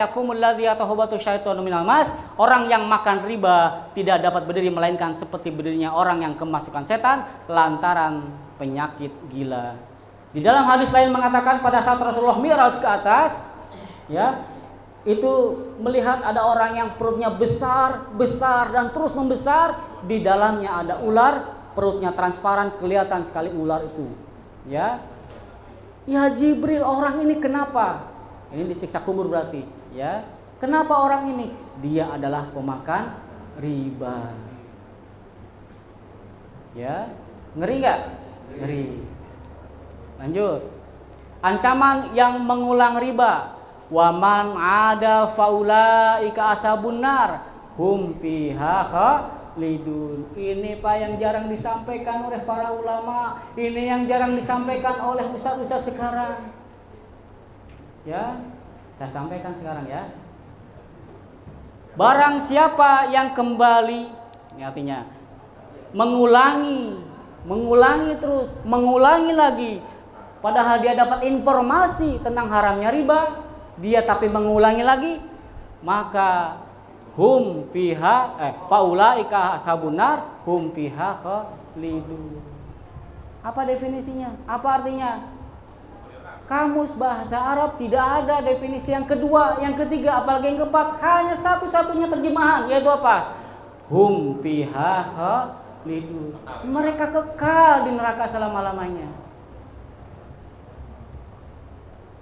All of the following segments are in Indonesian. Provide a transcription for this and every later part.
yakumul ladzi yatahabatu syaitanu minal mas, orang yang makan riba tidak dapat berdiri melainkan seperti berdirinya orang yang kemasukan setan lantaran penyakit gila. Di dalam hadis lain mengatakan pada saat Rasulullah Mi'raj ke atas, ya, itu melihat ada orang yang perutnya besar dan terus membesar, di dalamnya ada ular, perutnya transparan, kelihatan sekali ular itu. Ya Jibril, orang ini kenapa? Ini disiksa kubur berarti, ya. Kenapa orang ini? Dia adalah pemakan riba. Ya, ngeri nggak? Ngeri. Lanjut. Ancaman yang mengulang riba. Waman ada faulaika ashabun nar hum fiha khalidun. Ini Pak yang jarang disampaikan oleh para ulama. Ini yang jarang disampaikan oleh ustaz-ustaz sekarang. Ya, saya sampaikan sekarang ya. Barang siapa yang kembali, ini artinya mengulangi terus, mengulangi lagi, padahal dia dapat informasi tentang haramnya riba, dia tapi mengulangi lagi, maka hum fiha faulaika ashabunar hum fiha khalidun. Apa definisinya? Apa artinya? Kamus bahasa Arab tidak ada definisi yang kedua, yang ketiga, apalagi yang keempat. Hanya satu-satunya terjemahan, yaitu apa? Hum fiha khalidun. Mereka kekal di neraka selama-lamanya.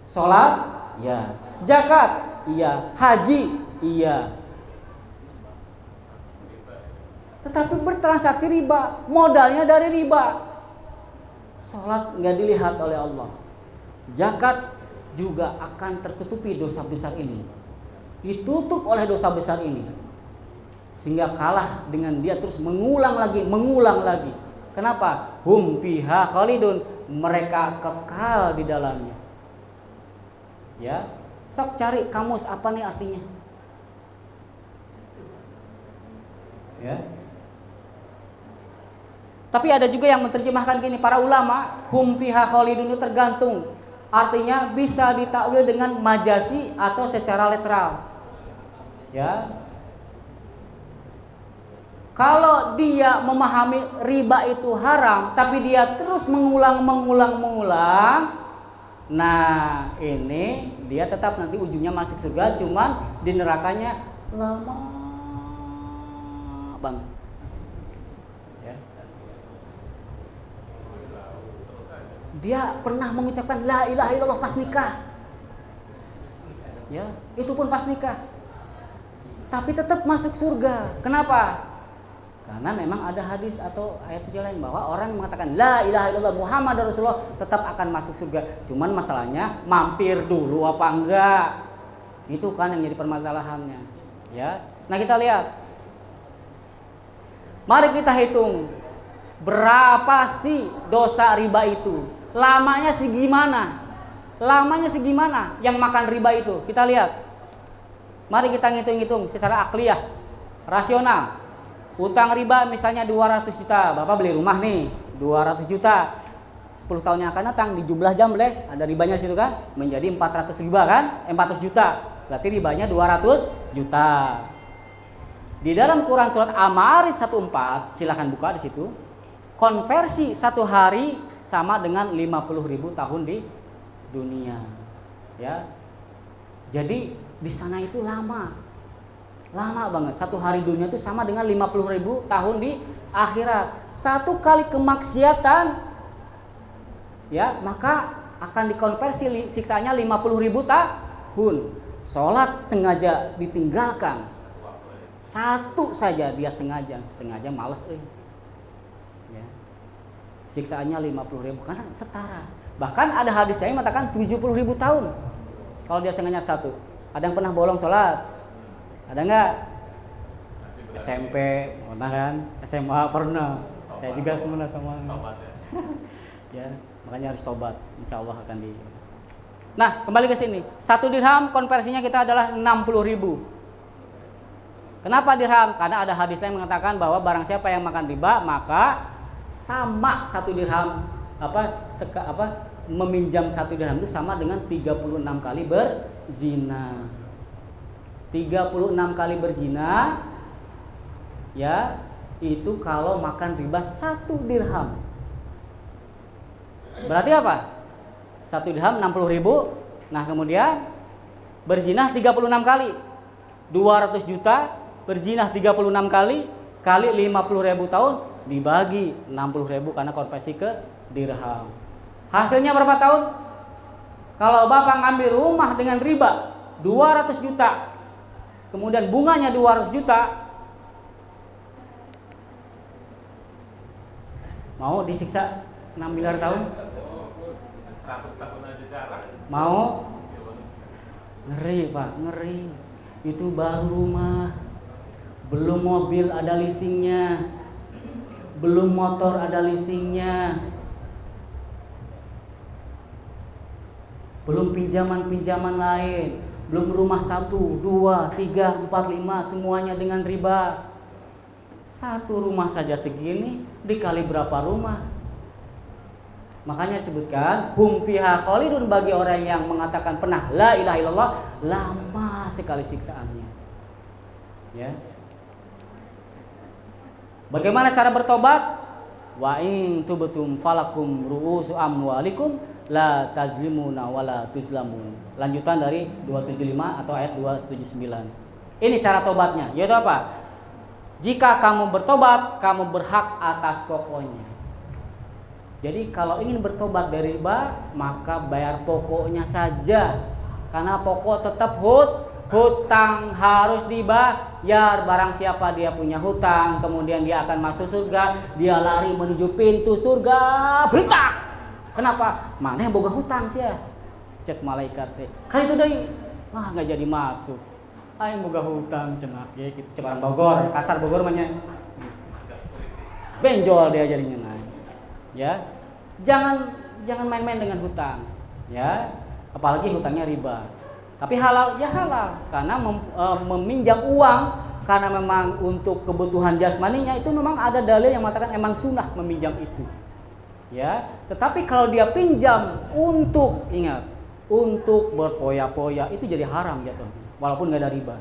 Salat, ya. Zakat, iya. Haji, iya. Tetapi bertransaksi riba, modalnya dari riba. Salat nggak dilihat oleh Allah. Zakat juga akan tertutupi dosa besar ini, ditutup oleh dosa besar ini, sehingga kalah dengan dia terus mengulang lagi. Kenapa? Hum fiha khalidun, mereka kekal di dalamnya. Ya, sok cari kamus apa nih artinya. Ya. Tapi ada juga yang menerjemahkan gini, para ulama, hum fiha khalidun itu tergantung. Artinya bisa ditakwil dengan majasi atau secara literal. Ya. Kalau dia memahami riba itu haram, tapi dia terus mengulang, nah ini dia tetap nanti ujungnya masuk surga, cuman di nerakanya lama banget. Dia pernah mengucapkan la ilaha illallah pas nikah. Ya, itu pun pas nikah. Tapi tetap masuk surga. Kenapa? Karena memang ada hadis atau ayat suci lain bahwa orang yang mengatakan la ilaha illallah Muhammad Rasulullah tetap akan masuk surga. Cuman masalahnya mampir dulu apa enggak. Itu kan yang jadi permasalahannya. Ya. Nah, kita lihat. Mari kita hitung berapa sih dosa riba itu. Lamanya segimana yang makan riba itu? Kita lihat. Mari kita ngitung-ngitung secara akliyah, rasional. Utang riba misalnya 200 juta. Bapak beli rumah nih, 200 juta. 10 tahun yang akan datang di jumlah jam boleh ada ribanya situ kan? Menjadi 400 riba kan? 400 juta. Berarti ribanya 200 juta. Di dalam Quran surat Al-Ma'arij 14, silakan buka di situ. Konversi 1 hari sama dengan 50.000 tahun di dunia. Ya. Jadi di sana itu lama banget. 1 hari dunia itu sama dengan 50.000 tahun di akhirat. 1 kali kemaksiatan, ya, maka akan dikonversi siksanya 50.000 tahun. Sholat sengaja ditinggalkan, 1 saja dia sengaja malas. Ya. Siksaannya 50.000 karena setara. Bahkan ada hadis yang mengatakan 70.000 tahun kalau dia sengaja 1. Ada yang pernah bolong sholat? Ada nggak? SMP pernah kan? SMA pernah. Saya juga sebenarnya sama. Ya, makanya harus tobat. Insya Allah akan di. Nah, kembali ke sini. 1 dirham konversinya kita adalah 60.000. Kenapa dirham? Karena ada hadis yang mengatakan bahwa barang siapa yang makan riba maka sama 1 dirham meminjam 1 dirham itu sama dengan 36 kali berzina. 36 kali berzina, ya, itu kalau makan riba 1 dirham. Berarti apa? 1 dirham 60.000. Nah, kemudian berzina 36 kali. 200 juta berzina 36 kali kali 50.000 tahun dibagi 60.000 karena konversi ke dirham. Hasilnya berapa tahun? Kalau Bapak ngambil rumah dengan riba 200 juta, kemudian bunganya 200 juta, mau disiksa 6 miliar tahun? 100 tahun aja jarang. Mau? Ngeri Pak, ngeri. Itu baru rumah, belum mobil ada leasingnya, belum motor ada leasingnya, belum pinjaman-pinjaman lain, belum rumah 1, 2, 3, 4, 5 semuanya dengan riba. 1 rumah saja segini, dikali berapa rumah? Makanya disebutkan hum fiha khalidun, bagi orang yang mengatakan pernah la ilaha illallah, lama sekali siksaannya. Ya. Bagaimana cara bertobat? Wa in tubtum falakum ru'usu amwalikum la tazlimuna wala tuzlamun. Lanjutan dari 275 atau ayat 279. Ini cara tobatnya, yaitu apa? Jika kamu bertobat, kamu berhak atas pokoknya. Jadi kalau ingin bertobat dari riba, maka bayar pokoknya saja. Karena pokok tetap hutang harus dibayar. Barang siapa dia punya hutang, kemudian dia akan masuk surga, dia lari menuju pintu surga, bertak. Kenapa? Mana yang boga hutang sih ya? Cek malaikat teh. Kali itu deh, wah nggak jadi masuk. Aing boga hutang cenah ya gitu. Cebaran Bogor, kasar Bogor namanya. Benjol dia jadinya naik. Ya, jangan main-main dengan hutang, ya, apalagi hutangnya riba. Tapi halal ya halal, karena meminjam uang karena memang untuk kebutuhan jasmaninya itu memang ada dalil yang mengatakan emang sunnah meminjam itu, ya. Tetapi kalau dia pinjam untuk, ingat, untuk berpoya-poya itu jadi haram jatuhnya, walaupun nggak ada riba.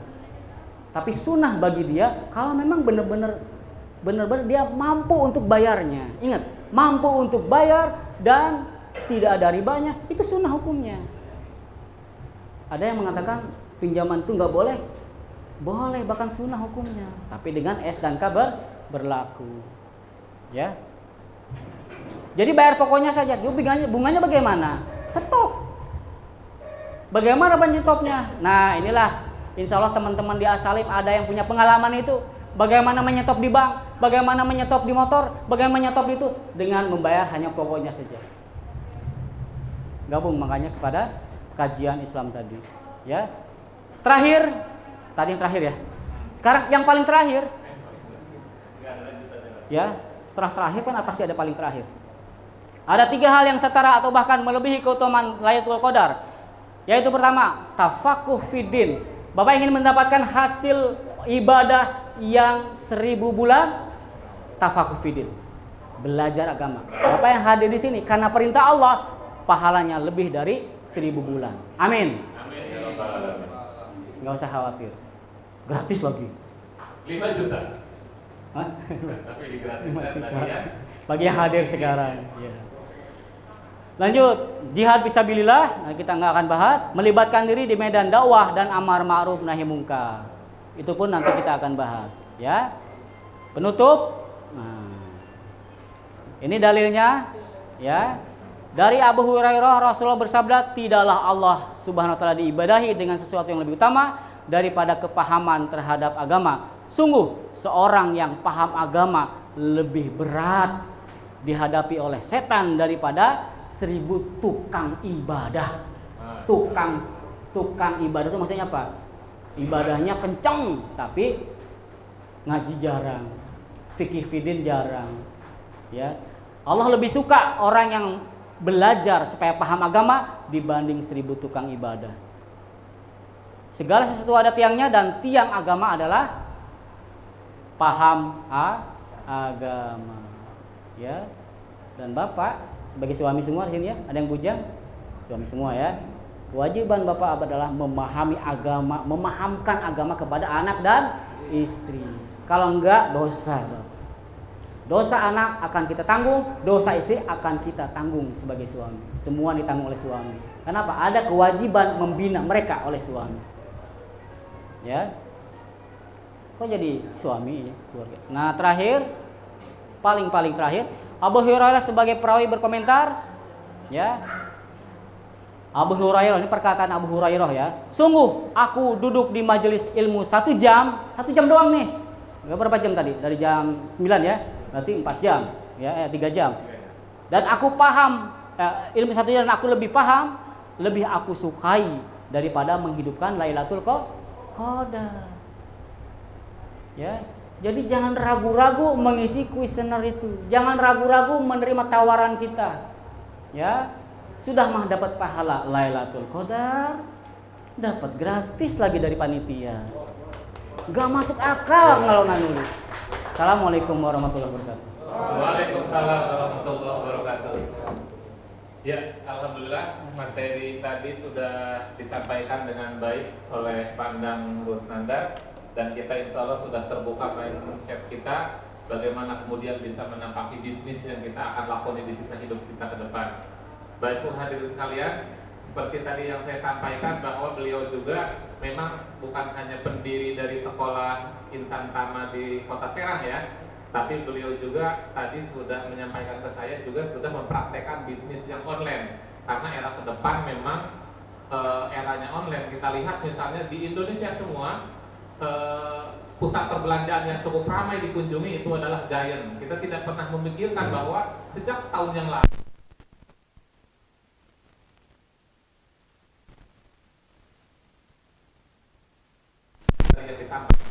Tapi sunnah bagi dia kalau memang benar-benar dia mampu untuk bayarnya. Ingat, mampu untuk bayar dan tidak ada ribanya, itu sunnah hukumnya. Ada yang mengatakan pinjaman itu nggak boleh, boleh, bahkan sunnah hukumnya. Tapi dengan S dan K berlaku, ya. Jadi bayar pokoknya saja. Bunganya bagaimana? Stop. Bagaimana penyetopnya? Nah inilah, insya Allah teman-teman di As-Salim ada yang punya pengalaman itu. Bagaimana menyetop di bank, bagaimana menyetop di motor, bagaimana menyetop itu dengan membayar hanya pokoknya saja. Gabung makanya kepada kajian Islam tadi, ya. Terakhir, tadi yang terakhir ya. Sekarang yang paling terakhir, ya. Setelah terakhir kan pasti ada paling terakhir. Ada 3 hal yang setara atau bahkan melebihi keutamaan Lailatul Qadar. Yaitu pertama, tafakuh fiddin. Bapak ingin mendapatkan hasil ibadah yang 1000 bulan, tafakuh fiddin, belajar agama. Bapak yang hadir di sini karena perintah Allah, pahalanya lebih dari 1000 bulan. Amin. Nggak usah khawatir, gratis lagi. 5 juta. Hah? Tapi digratiskan tadi ya. Bagi yang hadir sekarang. Ya. Lanjut, jihad fisabilillah. Nah, kita nggak akan bahas. Melibatkan diri di medan dakwah dan amar ma'ruf nahi mungkar. Itu pun nanti kita akan bahas, ya. Penutup. Nah, ini dalilnya, ya. Dari Abu Hurairah, Rasulullah bersabda, tidaklah Allah Subhanahu wa taala diibadahi dengan sesuatu yang lebih utama daripada kepahaman terhadap agama. Sungguh seorang yang paham agama lebih berat dihadapi oleh setan daripada 1000 tukang ibadah. Tukang ibadah itu maksudnya apa? Ibadahnya kenceng tapi ngaji jarang, fikih fidin jarang, ya. Allah lebih suka orang yang belajar supaya paham agama dibanding 1000 tukang ibadah. Segala sesuatu ada tiangnya, dan tiang agama adalah paham agama, ya. Dan Bapak sebagai suami semua di sini ya, ada yang bujang? Suami semua ya. Kewajiban bapak adalah memahami agama, memahamkan agama kepada anak dan istri. Kalau enggak, dosa. Dosa anak akan kita tanggung, dosa istri akan kita tanggung sebagai suami. Semua ditanggung oleh suami. Kenapa? Ada kewajiban membina mereka oleh suami. Ya. Kok jadi suami ini keluarga? Nah, terakhir, paling terakhir, Abu Hurairah sebagai perawi berkomentar, ya. Abu Hurairah, ini perkataan Abu Hurairah ya. Sungguh aku duduk di majelis ilmu 1 jam doang nih. Berapa jam tadi? Dari jam 9 ya. Berarti 4 jam, ya, 3 jam. Dan aku paham ilmu 1 jam, dan aku lebih paham, lebih aku sukai daripada menghidupkan Lailatul Qadar. Ya. Jadi jangan ragu-ragu mengisi kuesioner itu. Jangan ragu-ragu menerima tawaran kita. Ya. Sudah mah dapat pahala Lailatul Qadar, dapat gratis lagi dari panitia. Gak masuk akal kalau nggak nulis. Assalamualaikum warahmatullahi wabarakatuh. Waalaikumsalam warahmatullahi wabarakatuh. Ya, alhamdulillah materi tadi sudah disampaikan dengan baik oleh Pandang Rusnandar, dan kita insya Allah sudah terbuka mindset kita bagaimana kemudian bisa menapaki bisnis yang kita akan lakoni di sisa hidup kita ke depan. Baik Bu hadirin sekalian, seperti tadi yang saya sampaikan bahwa beliau juga memang bukan hanya pendiri dari sekolah Insan Tama di Kota Serang ya, tapi beliau juga tadi sudah menyampaikan ke saya juga sudah mempraktekkan bisnis yang online. Karena era ke depan memang eranya online. Kita lihat misalnya di Indonesia semua pusat perbelanjaan yang cukup ramai dikunjungi itu adalah Giant. Kita tidak pernah memikirkan bahwa sejak setahun yang lalu yang disampaikan